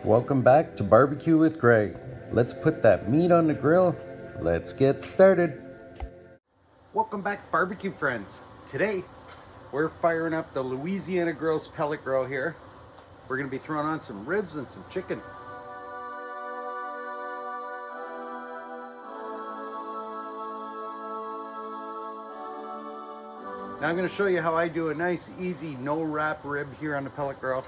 Welcome back to Barbecue with Greg. Let's put that meat on the grill. Let's get started. Welcome back, barbecue friends. Today, we're firing up the Louisiana Grills Pellet Grill here. We're gonna be throwing on some ribs and some chicken. Now I'm gonna show you how I do a nice, easy, no wrap rib here on the pellet grill.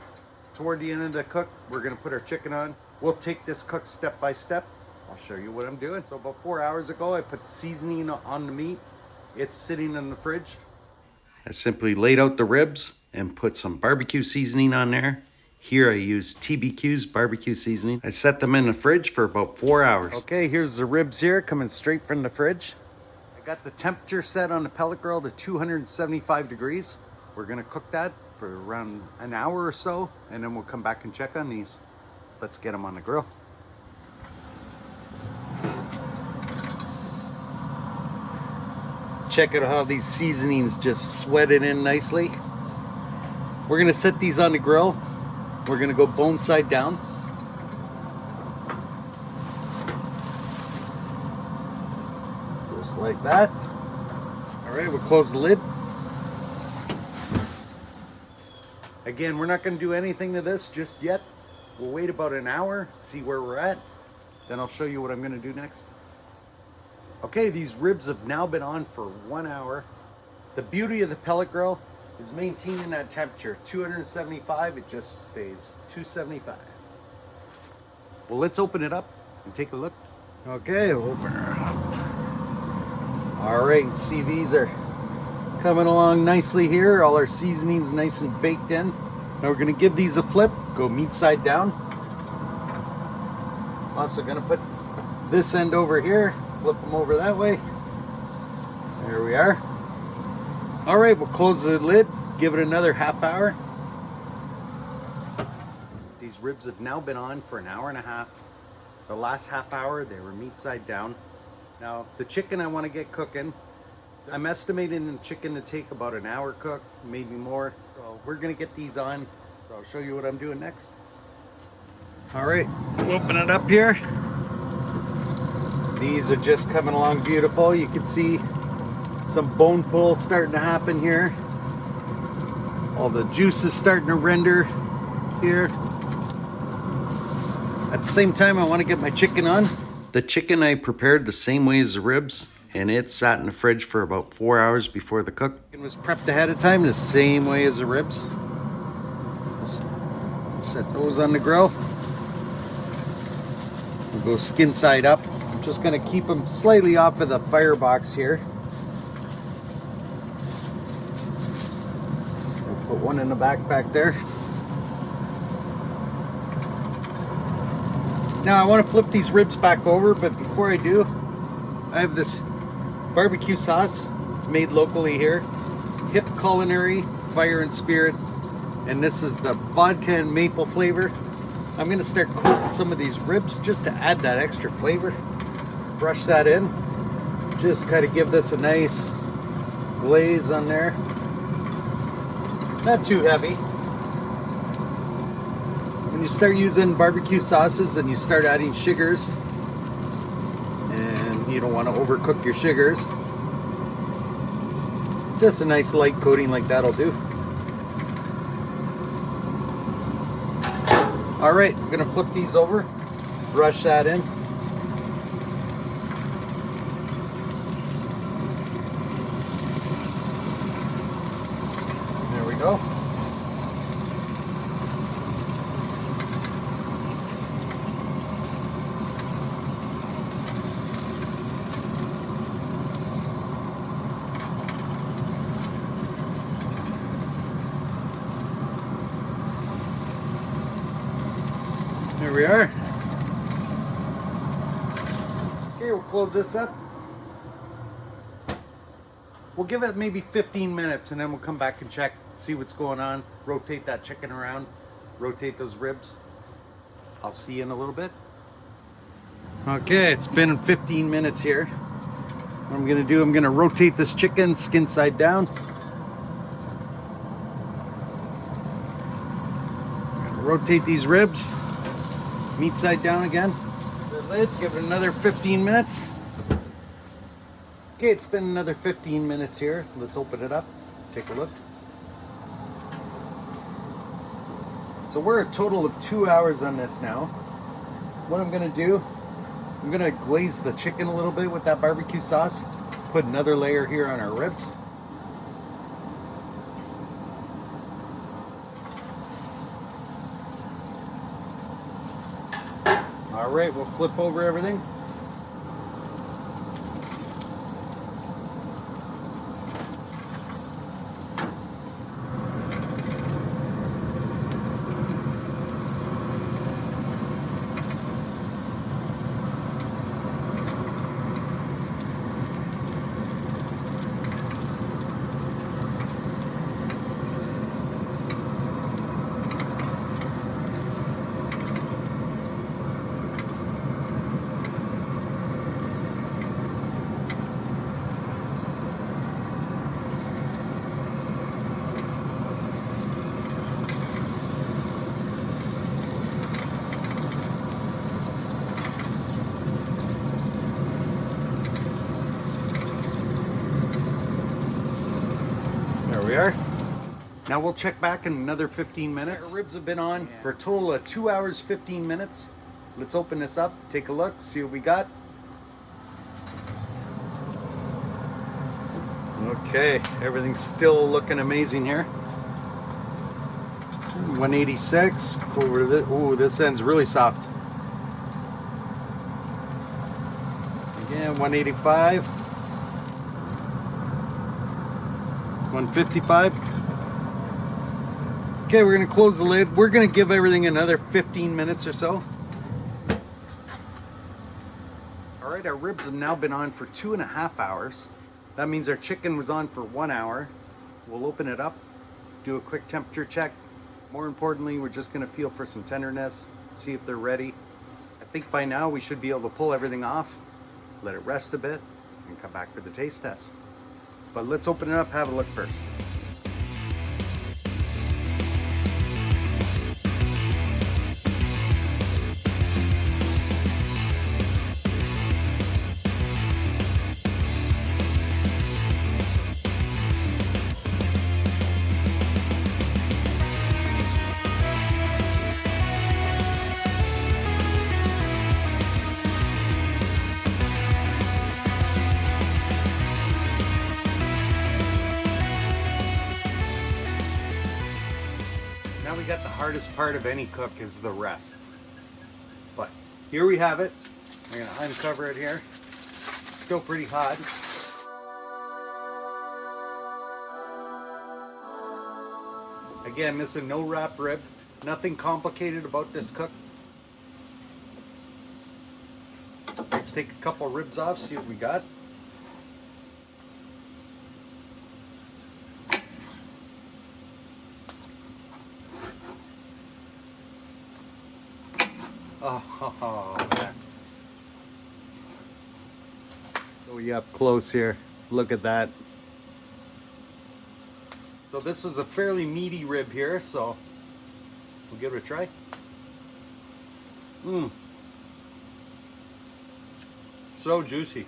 Toward the end of the cook, we're gonna put our chicken on. We'll take this cook step by step. I'll show you what I'm doing. So about 4 hours ago, I put seasoning on the meat. It's sitting in the fridge. I simply laid out the ribs and put some barbecue seasoning on there. Here I use TBQ's barbecue seasoning. I set them in the fridge for about 4 hours. Okay, here's the ribs here coming straight from the fridge. I got the temperature set on the pellet grill to 275 degrees. We're gonna cook that for around an hour or so, and then we'll come back and check on these. Let's get them on the grill. Check out how these seasonings just sweated in nicely. We're gonna set these on the grill. We're gonna go bone side down. Just like that. All right, we'll close the lid. Again, we're not gonna do anything to this just yet. We'll wait about an hour, see where we're at. Then I'll show you what I'm gonna do next. Okay, these ribs have now been on for 1 hour. The beauty of the pellet grill is maintaining that temperature. 275, it just stays 275. Well, let's open it up and take a look. Okay, we'll open her up. All right, see these are coming along nicely here. All our seasonings nice and baked in. Now we're gonna give these a flip, go meat side down. Also gonna put this end over here, flip them over that way. There we are. All right, we'll close the lid, give it another half hour. These ribs have now been on for an hour and a half. The last half hour, they were meat side down. Now, the chicken I wanna get cooking. I'm estimating the chicken to take about an hour cook, maybe more. So we're gonna get these on. So I'll show you what I'm doing next. All right, we'll open it up here. These are just coming along beautiful. You can see some bone pull starting to happen here. All the juices starting to render here. At the same time, I want to get my chicken on. The chicken I prepared the same way as the ribs, and it sat in the fridge for about 4 hours before the cook. It was prepped ahead of time the same way as the ribs. Set those on the grill. We'll go skin side up. I'm just gonna keep them slightly off of the firebox here. We'll put one in the back there. Now I want to flip these ribs back over, but before I do, I have this barbecue sauce. It's made locally here. Hip Culinary Fire and Spirit, and this is the vodka and maple flavor. I'm gonna start coating some of these ribs just to add that extra flavor. Brush that in. Just kind of give this a nice glaze on there. Not too heavy. When you start using barbecue sauces and you start adding sugars, and you don't want to overcook your sugars, just a nice light coating like that'll do. All right, I'm gonna flip these over, brush that in. There we go. There we are. Okay, we'll close this up. We'll give it maybe 15 minutes and then we'll come back and check, see what's going on, rotate that chicken around, rotate those ribs. I'll see you in a little bit. Okay, it's been 15 minutes here. What I'm gonna do, I'm gonna rotate this chicken skin side down. Rotate these ribs. Meat side down again. The lid, give it another 15 minutes. Okay, it's been another 15 minutes here. Let's open it up, take a look. So we're a total of 2 hours on this now. What I'm gonna do, I'm gonna glaze the chicken a little bit with that barbecue sauce, put another layer here on our ribs. All right, we'll flip over everything. There we are. Now we'll check back in another 15 minutes. Our ribs have been on for a total of 2 hours, 15 minutes. Let's open this up, take a look, see what we got. Okay, everything's still looking amazing here. 186, over to this. Ooh, this end's really soft. Again, 185. 155. Okay, we're gonna close the lid. We're gonna give everything another 15 minutes or so. All right, our ribs have now been on for 2.5 hours. That means our chicken was on for 1 hour. We'll open it up, do a quick temperature check. More importantly, we're just gonna feel for some tenderness, see if they're ready. I think by now we should be able to pull everything off, let it rest a bit, and come back for the taste test. But let's open it up, have a look first. Now we got the hardest part of any cook is the rest. But here we have it. I'm gonna uncover it here. It's still pretty hot. Again, this is a no wrap rib. Nothing complicated about this cook. Let's take a couple ribs off, see what we got. Oh, man. So you up close here. Look at that. So this is a fairly meaty rib here, so we'll give it a try. So juicy.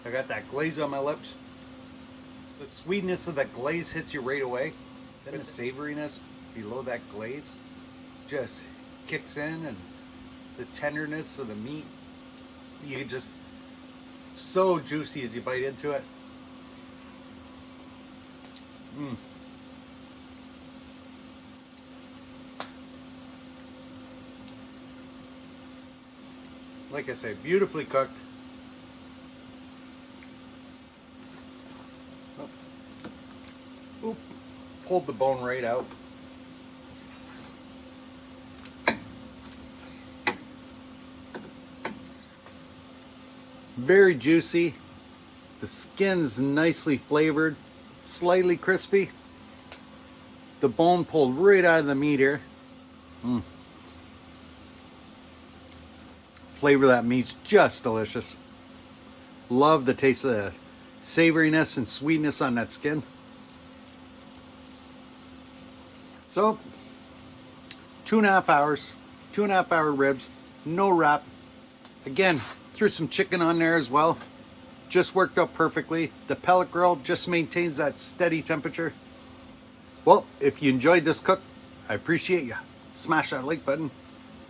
I got that glaze on my lips. The sweetness of that glaze hits you right away. Then the savoriness below that glaze just kicks in, and the tenderness of the meat, you just, so juicy as you bite into it. Like I say, beautifully cooked. Oop, pulled the bone right out. Very juicy. The skin's nicely flavored, slightly crispy. The bone pulled right out of the meat here. Flavor of that meat's just delicious. Love the taste of the savoriness and sweetness on that skin. So, 2.5 hours, 2.5 hour ribs, no wrap. Again, threw some chicken on there as well. Just worked out perfectly. The pellet grill just maintains that steady temperature. Well, if you enjoyed this cook, I appreciate you. Smash that like button.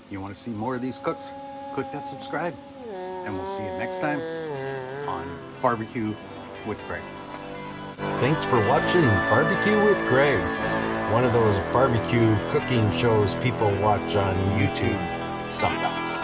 You want to see more of these cooks? Click that subscribe. And we'll see you next time on Barbecue with Greg. Thanks for watching Barbecue with Greg, one of those barbecue cooking shows people watch on YouTube sometimes.